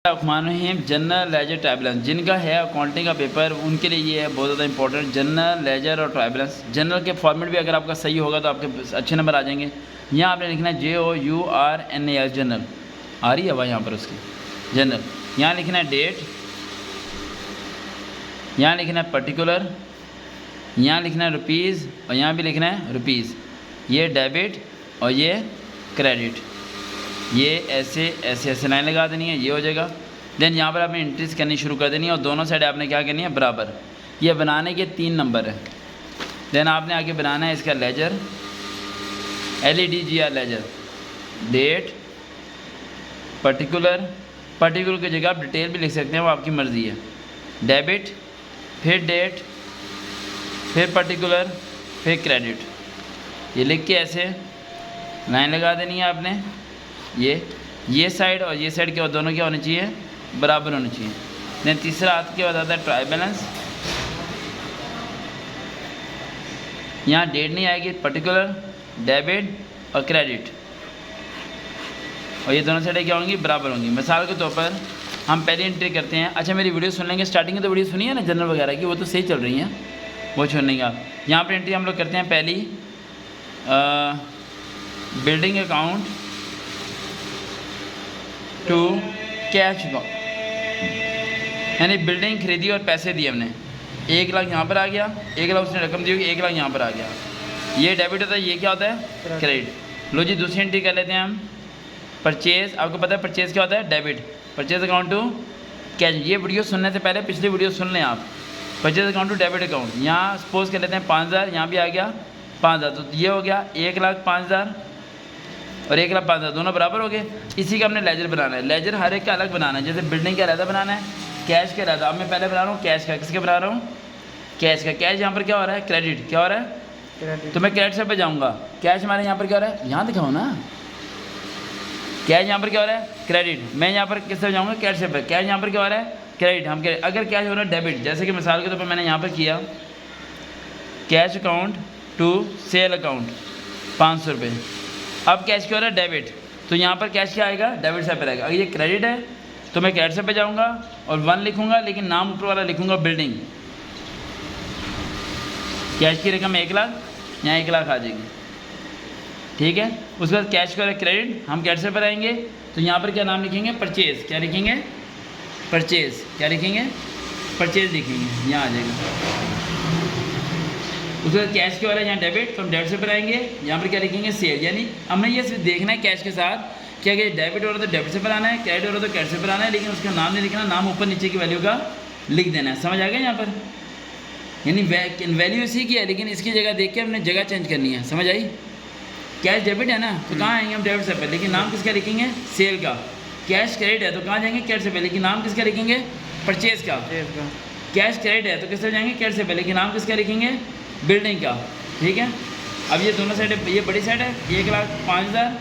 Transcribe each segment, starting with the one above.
रहीम general ledger ट्राइबलेंस जिनका है accounting का पेपर उनके लिए ये है बहुत ज़्यादा इंपॉर्टेंट। जनरल लेजर और ट्राइबलेंस जनरल के फॉर्मेट भी अगर आपका सही होगा तो आपके अच्छे नंबर आ जाएंगे। यहाँ आपने लिखना है JOURNAL जनरल, आ रही है वह यहाँ पर उसकी जनरल। यहाँ लिखना है डेट, यहाँ लिखना है पर्टिकुलर, यहाँ लिखना है रुपीज़ और यहाँ भी लिखना है रुपीज़। ये डेबिट और ये क्रेडिट, ये ऐसे ऐसे ऐसे लाइन लगा देनी है, ये हो जाएगा। देन यहाँ पर आपने एंट्रीज करनी शुरू कर देनी है और दोनों साइड आपने क्या करनी है बराबर। ये बनाने के 3 नंबर है। देन आपने आगे बनाना है इसका ledger, LEDGR ledger, date particular, particular की जगह आप डिटेल भी लिख सकते हैं, वो आपकी मर्ज़ी है। डेबिट, फिर डेट, फिर पर्टिकुलर, फिर क्रेडिट। ये लिख के ऐसे लाइन लगा देनी है आपने। ये साइड और ये साइड के दोनों क्या होने चाहिए बराबर होने चाहिए। देन तीसरा हाथ के बाद आता है ट्राई बैलेंस। यहाँ डेट नहीं आएगी, पर्टिकुलर, डेबिट और क्रेडिट, और ये दोनों साइडें क्या होंगी बराबर होंगी। मिसाल के तौर पर हम पहली एंट्री करते हैं। अच्छा मेरी वीडियो सुन लेंगे, स्टार्टिंग में तो वीडियो सुनी है ना जनरल वगैरह की, वो तो सही चल रही हैं, वो छोड़ लेंगे आप। यहाँ पर एंट्री हम लोग करते हैं पहली building account to cash account, यानी बिल्डिंग खरीदी और पैसे दिए हमने। 1 लाख यहाँ पर आ गया, 1 लाख उसने रकम दी होगी, 1 लाख यहाँ पर आ गया। ये डेबिट होता है, ये क्या होता है क्रेडिट। लो जी दूसरी एंट्री कर लेते हैं हम, परचेज़। आपको पता है परचेज़ क्या होता है debit, purchase account to cash. ये वीडियो सुनने से पहले पिछली वीडियो सुन लें आप। Purchase account to debit account, यहाँ सपोज कर लेते हैं 5000, यहाँ भी आ गया 5000, तो ये हो गया 1,05,000 और 1,05,000 दोनों बराबर हो गए। इसी का हमने लेजर बनाना है। लेजर हर एक का अलग बनाना है, जैसे बिल्डिंग का अलग बनाना है, कैश का अलग। अब मैं पहले बना रहा हूँ कैश का। किसके बना रहा हूँ कैश का। कैश यहाँ पर क्या हो रहा है क्रेडिट, क्या हो रहा है क्रेडिट। तो मैं क्रेडिट से पे जाऊँगा। कैश हमारे यहाँ पर क्या हो रहा है, यहाँ दिखाओ ना, कैश यहाँ पर क्या हो रहा है क्रेडिट। मैं यहाँ पर किससे जाऊँगा कैश से पे। कैश यहाँ पर क्या हो रहा है क्रेडिट। हम अगर कैश हो रहा है डेबिट, जैसे कि मिसाल के तौर पर मैंने यहाँ पर किया cash account to sale account 500 रुपये। अब कैश क्या हो रहा है डेबिट, तो यहाँ पर कैश क्या आएगा डेबिट साइड पर आएगा। अगर ये क्रेडिट है तो मैं क्रेडिट साइड पे जाऊँगा और 1 लिखूँगा, लेकिन नाम ऊपर वाला लिखूँगा बिल्डिंग। कैश की रकम 1 लाख, यहाँ 1 लाख आ जाएगी, ठीक है। उसके बाद कैश का क्रेडिट, हम क्रेडिट साइड पर आएंगे तो यहाँ पर क्या नाम लिखेंगे परचेज़। क्या लिखेंगे परचेज़, क्या लिखेंगे परचेज़ लिखेंगे, यहाँ आ जाएगा। उसके बाद कैश क्या हो रहा है यहाँ डेबिट, तो हम डेबिट से पर आएंगे, यहाँ पर क्या लिखेंगे सेल। यानी हमने ये सिर्फ देखना है कैश के साथ क्या कि डेबिट हो रहा तो डेबिट से पर आना है, क्रेडिट हो रहा तो क्रेडिट से पर आना है, लेकिन उसका नाम नहीं लिखना, नाम ऊपर नीचे की वैल्यू का लिख देना है। समझ आ गया यहाँ पर, यानी वैल्यू इसी की है, लेकिन इसकी जगह देख के हमने जगह चेंज करनी है। समझ आई। कैश डेबिट है ना, तो कहाँ आएंगे हम डेबिट से पर, लेकिन नाम किसका लिखेंगे सेल का। कैश क्रेडिट है तो कहाँ जाएंगे क्रेडिट से पर, लेकिन नाम किसका लिखेंगे परचेज़ का। कैश क्रेडिट है तो किस तरह जाएंगे क्रेडिट से पर, लेकिन नाम किसका लिखेंगे बिल्डिंग का, ठीक है। अब ये दोनों साइड, ये बड़ी साइड है 1,05,000,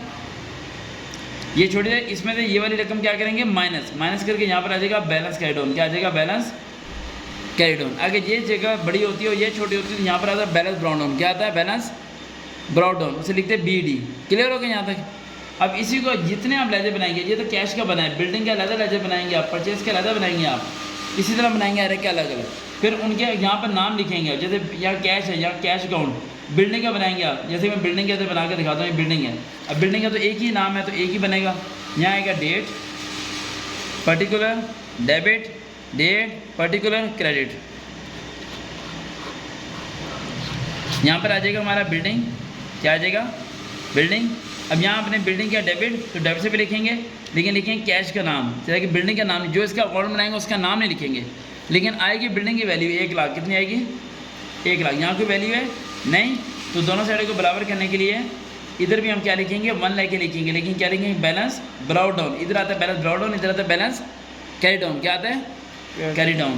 ये छोटी है, इसमें से ये वाली रकम क्या करेंगे माइनस करके यहाँ पर आ जाएगा बैलेंस कैरी डाउन। क्या आ जाएगा बैलेंस कैरी डाउन। अगर ये जगह बड़ी होती है और ये छोटी होती है तो यहाँ पर आता है बैलेंस ब्राउन डाउन। क्या आता है बैलेंस ब्राउन डाउन, उसे लिखते हैं BD। क्लियर हो गया यहाँ तक। अब इसी को जितने आप लेजर बनाएंगे, ये तो कैश का बनाए, बिल्डिंग का अलग लेजर बनाएंगे आप, परचेज़ का अलग बनाएंगे आप, इसी तरह बनाएंगे हर एक के अलग अलग। फिर उनके यहाँ पर नाम लिखेंगे, जैसे यहाँ कैश है, यहाँ कैश अकाउंट। बिल्डिंग का बनाएंगे आप, जैसे मैं बिल्डिंग के अंदर बना के दिखाता हूँ, ये बिल्डिंग है। अब बिल्डिंग का तो एक ही नाम है तो एक ही बनेगा। यहाँ आएगा date particular, debit, date particular, credit. यहाँ पर आ जाएगा हमारा बिल्डिंग, क्या आ जाएगा बिल्डिंग। अब यहाँ अपने बिल्डिंग का डेबिट, तो डेबिट से भी लिखेंगे, लेकिन लिखेंगे कैश का नाम, जैसे कि बिल्डिंग का नाम, जो इसका अकाउंट बनाएंगे उसका नाम नहीं लिखेंगे, लेकिन आएगी बिल्डिंग की वैल्यू 1 लाख। कितनी आएगी 1 लाख। यहाँ कोई वैल्यू है नहीं, तो दोनों साइड को बराबर करने के लिए इधर भी हम क्या लिखेंगे 1 लाख के लिखेंगे, लेकिन क्या लिखेंगे बैलेंस ब्राउन डाउन। इधर आता है बैलेंस ब्राउन डाउन, इधर आता है बैलेंस कैरी डाउन। क्या आता है कैरी डाउन।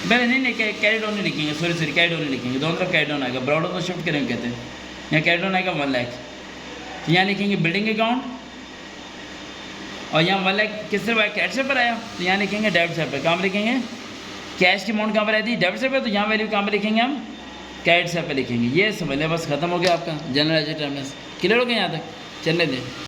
बैलेंस नहीं कैरी डाउन नहीं लिखेंगे, सॉरी कैरी डाउन नहीं लिखेंगे, दोनों तरफ कैरी डाउन आएगा। ब्राउन डाउन तो शिफ्ट करेंगे कहते हैं, यहाँ कैरी डाउन आएगा 1 लाख। तो यहाँ लिखेंगे बिल्डिंग अकाउंट, और यहाँ 1 लाख किस तरह कैश से पर आया, तो यहाँ लिखेंगे डेबिट से पर। कहाँ पर लिखेंगे कैश की अमाउंट कहाँ पर रहती है डेबिट से पे, तो यहाँ वैल्यू कहाँ पर लिखेंगे हम क्रेडिट से पे लिखेंगे। ये समझ लें, बस खत्म हो गया आपका जनरल लेजर ट्राइबलेंस। क्लियर हो गया यहाँ तक, चलने दें।